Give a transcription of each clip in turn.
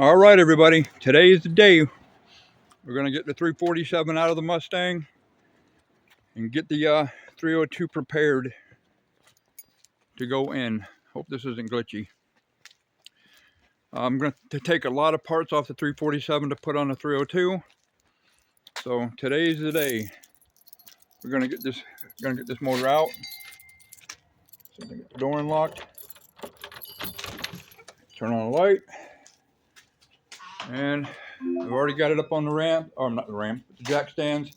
All right, everybody. Today is the day. We're going to get the 347 out of the Mustang and get the 302 prepared to go in. Hope this isn't glitchy. I'm going to take a lot of parts off the 347 to put on the 302. So today's the day. We're going to get this motor out. So get the door unlocked. Turn on the light. And I've already got it up on the ramp, or not the ramp, the jack stands.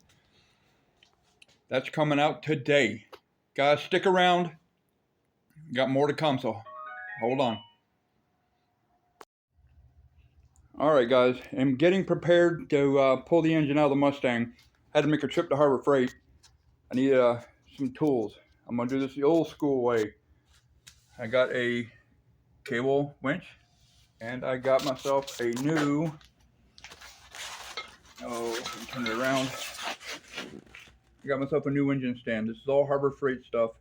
That's coming out today. Guys, stick around. Got more to come, so hold on. All right, guys, I'm getting prepared to pull the engine out of the Mustang. Had to make a trip to Harbor Freight. I need some tools. I'm gonna do this the old school way. I got a cable winch, and I got myself a new, turn it around. I got myself a new engine stand. This is all Harbor Freight stuff.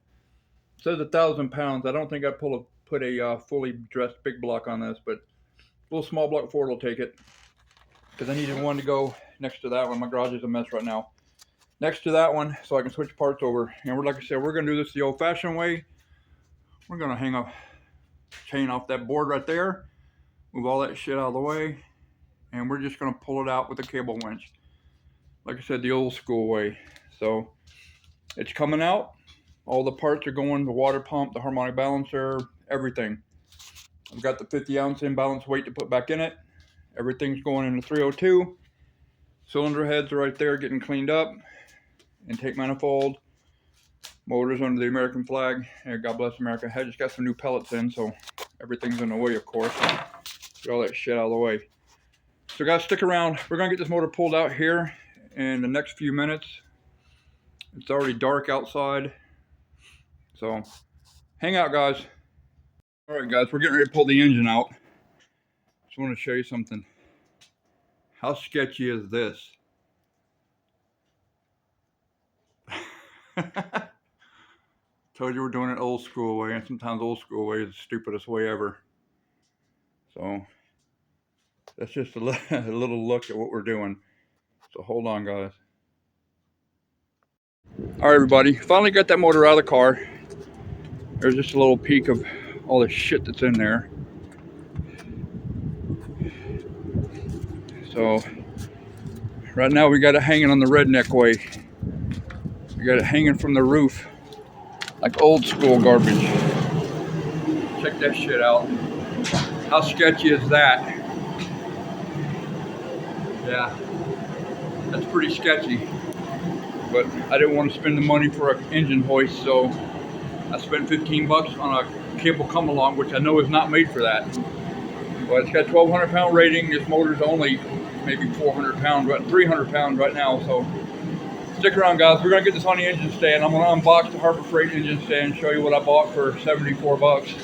It says 1,000 pounds. I don't think I'd put a fully dressed big block on this, but a little small block Ford will take it, because I needed one to go next to that one. My garage is a mess right now. Next to that one, so I can switch parts over. And like I said, we're going to do this the old-fashioned way. We're going to hang a chain off that board right there, move all that shit out of the way, and we're just going to pull it out with a cable winch. Like I said, the old school way. So it's coming out. All the parts are going, the water pump, the harmonic balancer, everything. I've got the 50-ounce imbalance weight to put back in it. Everything's going in the 302. Cylinder heads are right there getting cleaned up. Intake manifold. Motors under the American flag. Yeah, God bless America. I just got some new pellets in, so everything's in the way, of course. Get all that shit out of the way. So guys, stick around. We're going to get this motor pulled out here in the next few minutes. It's already dark outside. So hang out, guys. All right, guys, we're getting ready to pull the engine out. Just want to show you something. How sketchy is this? Told you we're doing it old school way, and sometimes old school way is the stupidest way ever. So that's just a little look at what we're doing. So hold on, guys. All right, everybody, finally got that motor out of the car. There's just a little peek of all the shit that's in there. So right now we got it hanging on the redneck way. We got it hanging from the roof like old school garbage. Check that shit out. How sketchy is that? Yeah, that's pretty sketchy. But I didn't want to spend the money for an engine hoist, so I spent 15 bucks on a cable come along, which I know is not made for that. But it's got 1,200 pound rating. This motor's only maybe 400 pounds, 300 pounds right now. So stick around, guys. We're gonna get this on the engine stand. I'm gonna unbox the Harbor Freight engine stand and show you what I bought for 74 bucks.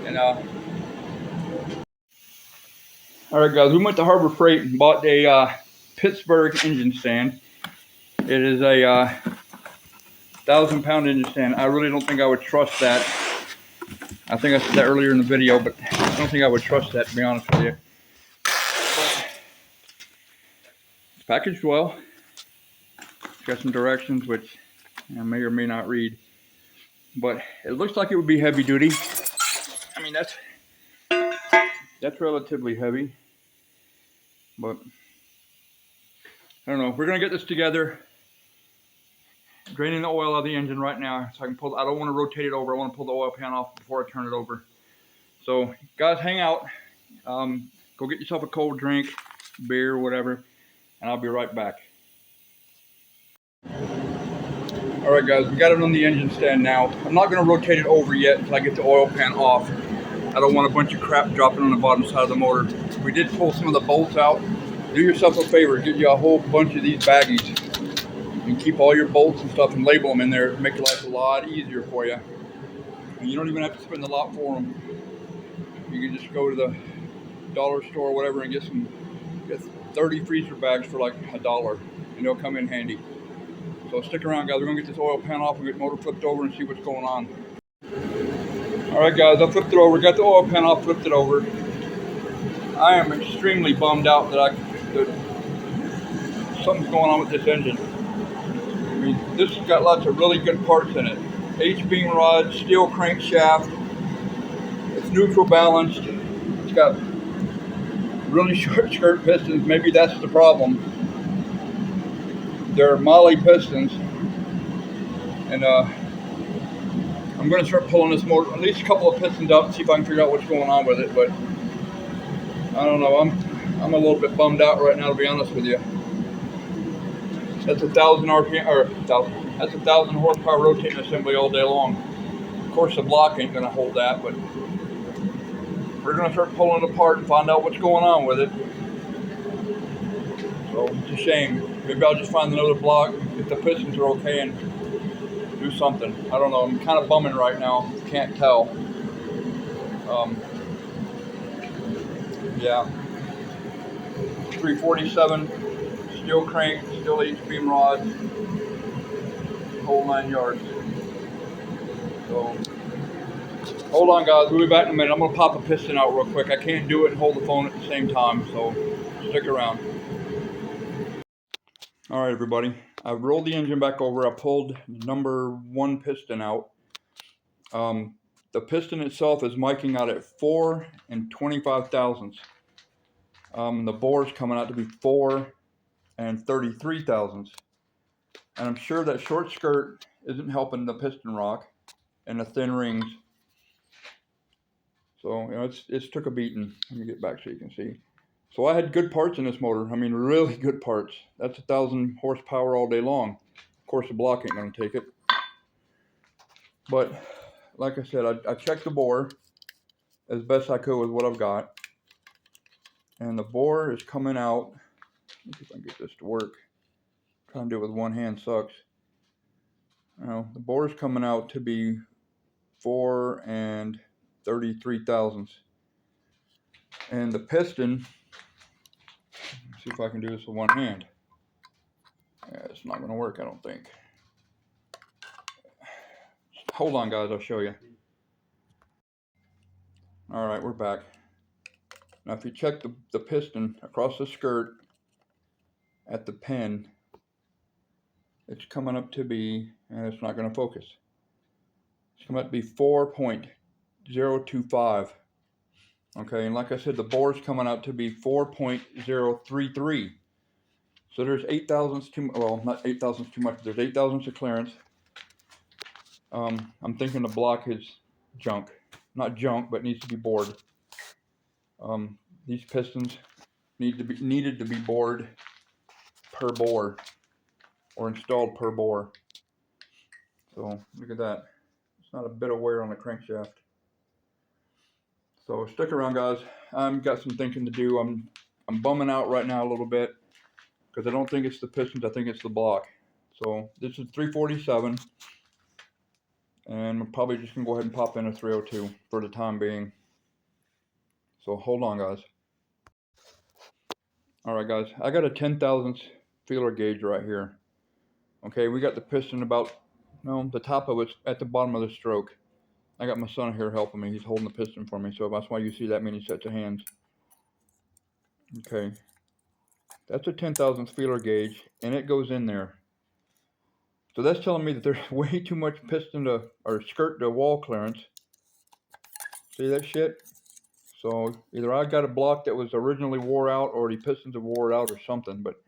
And all right, guys, we went to Harbor Freight and bought a Pittsburgh engine stand. It is a 1,000 pound engine stand. I really don't think I would trust that. I think I said that earlier in the video, but I don't think I would trust that, to be honest with you. But it's packaged well. It's got some directions, which I may or may not read. But it looks like it would be heavy duty. I mean, that's relatively heavy. But I don't know. We're gonna get this together. Draining the oil out of the engine right now, so I can pull. I don't want to rotate it over. I want to pull the oil pan off before I turn it over. So, guys, hang out. Go get yourself a cold drink, beer, whatever, and I'll be right back. All right, guys, we got it on the engine stand now. I'm not going to rotate it over yet until I get the oil pan off. I don't want a bunch of crap dropping on the bottom side of the motor. We did pull some of the bolts out. Do yourself a favor, get you a whole bunch of these baggies. You can keep all your bolts and stuff and label them in there. Make your life a lot easier for you. And you don't even have to spend a lot for them. You can just go to the dollar store or whatever and get 30 freezer bags for like $1, and they'll come in handy. So stick around, guys. We're gonna get this oil pan off and get the motor flipped over and see what's going on. All right, guys, I flipped it over. Got the oil pan off, flipped it over. I am extremely bummed out that something's going on with this engine. I mean, this has got lots of really good parts in it. H-beam rod, steel crankshaft. It's neutral balanced. It's got really short skirt pistons. Maybe that's the problem. They're Molly pistons, and I'm going to start pulling this motor, at least a couple of pistons up, and see if I can figure out what's going on with it. But I don't know. I'm a little bit bummed out right now, to be honest with you. That's 1,000 RPM, or that's 1,000 horsepower rotating assembly all day long. Of course, the block ain't going to hold that, but we're going to start pulling it apart and find out what's going on with it. So it's a shame. Maybe I'll just find another block if the pistons are okay and do something. I don't know. I'm kind of bumming right now. Can't tell. Yeah. 347 steel crank, steel H-beam rod, whole 9 yards. So hold on, guys. We'll be back in a minute. I'm going to pop a piston out real quick. I can't do it and hold the phone at the same time, so stick around. All right, everybody. I've rolled the engine back over. I pulled number 1 piston out. The piston itself is miking out at 4 25 thousandths. The bore is coming out to be 4 33 thousandths. And I'm sure that short skirt isn't helping the piston rock and the thin rings. So, you know, it's took a beating. Let me get back so you can see. So I had good parts in this motor. I mean, really good parts. That's 1,000 horsepower all day long. Of course, the block ain't going to take it. But like I said, I checked the bore as best I could with what I've got. And the bore is coming out. Let me see if I can get this to work. Trying to do it with one hand sucks. Now, the bore is coming out to be 4 33 thousandths. And the piston, let's see if I can do this with one hand. Yeah, it's not going to work, I don't think. Hold on, guys, I'll show you. All right, we're back. Now, if you check the piston across the skirt at the pin, it's coming up to be, and it's not going to focus. It's coming up to be 4.025. Okay, and like I said, the bore's coming out to be 4.033. So there's 8 thousandths too much. Well, not 8 thousandths too much. There's 8 thousandths of clearance. I'm thinking the block is junk. Not junk, but needs to be bored. These pistons needed to be bored per bore or installed per bore. So look at that. It's not a bit of wear on the crankshaft. So stick around, guys. I've got some thinking to do. I'm bumming out right now a little bit because I don't think it's the pistons. I think it's the block. So this is 347, and we're probably just gonna go ahead and pop in a 302 for the time being. So hold on, guys. All right, guys. I got a 10 thousandths feeler gauge right here. Okay, we got the piston about, no, the top of it's at the bottom of the stroke. I got my son here helping me. He's holding the piston for me, so that's why you see that many sets of hands. Okay, that's a 10 thousandths feeler gauge, and it goes in there. So that's telling me that there's way too much piston to, or skirt to wall clearance. See that shit? So either I got a block that was originally wore out, or the pistons have wore out or something, but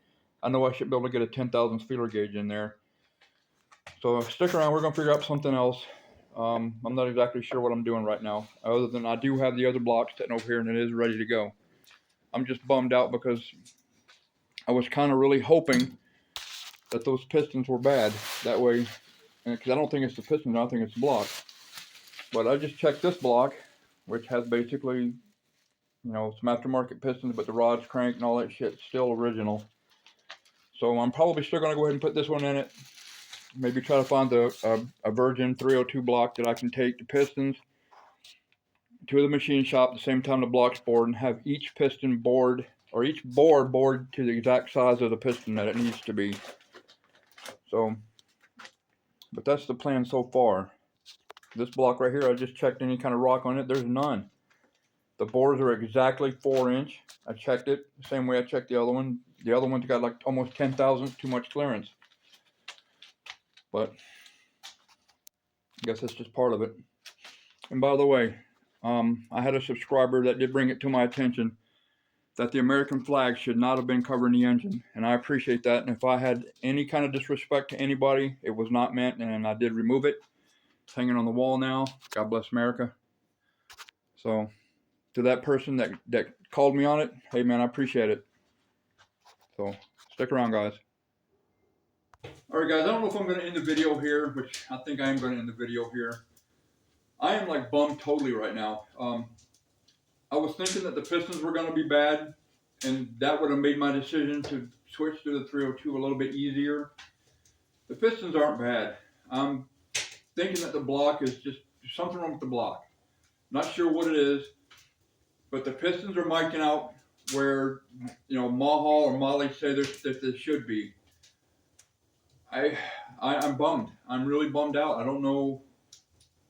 I know I should be able to get a 10 thousandths feeler gauge in there. So stick around, we're gonna figure out something else. I'm not exactly sure what I'm doing right now, other than I do have the other block sitting over here and it is ready to go. I'm just bummed out because I was kind of really hoping that those pistons were bad. That way, because I don't think it's the pistons, I think it's the block. But I just checked this block, which has basically, you know, some aftermarket pistons, but the rods, crank, and all that shit's still original. So I'm probably still gonna go ahead and put this one in it. Maybe try to find a virgin 302 block that I can take the pistons to the machine shop at the same time the block's bored, and have each piston bored, or each bore bored to the exact size of the piston that it needs to be. So, but that's the plan so far. This block right here, I just checked any kind of rock on it. There's none. The bores are exactly 4-inch. I checked it the same way I checked the other one. The other one's got like almost 10 thousandths too much clearance. But I guess that's just part of it. And by the way, I had a subscriber that did bring it to my attention that the American flag should not have been covering the engine, and I appreciate that. And if I had any kind of disrespect to anybody, it was not meant, and I did remove it. It's hanging on the wall now. God bless America. So to that person that called me on it, hey man, I appreciate it. So stick around, guys. All right, guys, I don't know if I'm going to end the video here, which I think I am going to end the video here. I am like bummed totally right now. I was thinking that the pistons were going to be bad, and that would have made my decision to switch to the 302 a little bit easier. The pistons aren't bad. I'm thinking that the block is just something wrong with the block. Not sure what it is, but the pistons are miking out where, you know, Mahal or Molly say that they should be. I'm bummed. I'm really bummed out. I don't know.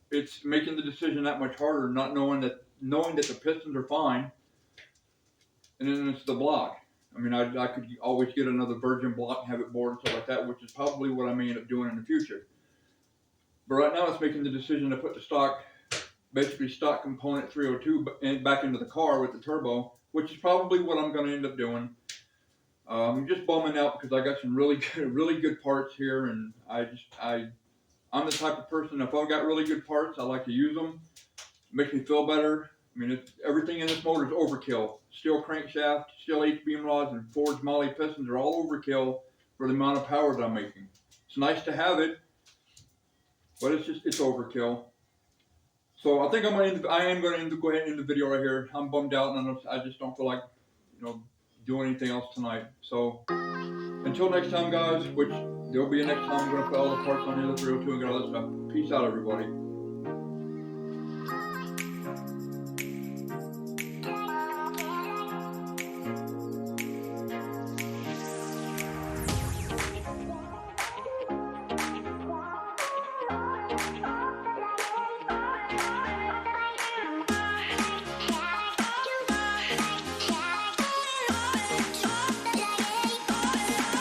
It's making the decision that much harder, not knowing that the pistons are fine, and then it's the block. I mean, I could always get another virgin block and have it bored and stuff like that, which is probably what I may end up doing in the future. But right now, it's making the decision to put the stock, basically stock component 302 back into the car with the turbo, which is probably what I'm going to end up doing. I'm just bumming out because I got some really good parts here, and I'm the type of person, if I've got really good parts, I like to use them. It makes me feel better. I mean, everything in this motor is overkill. Steel crankshaft, steel H-beam rods, and forged Molly pistons are all overkill for the amount of power that I'm making. It's nice to have it, but it's overkill. So I think I am going to go ahead and end the video right here. I'm bummed out, and I just don't feel like, you know, doing anything else tonight. So until next time, guys, which there'll be a next time, I'm going to put all the parts on the 302 and get all this stuff. Peace out, everybody.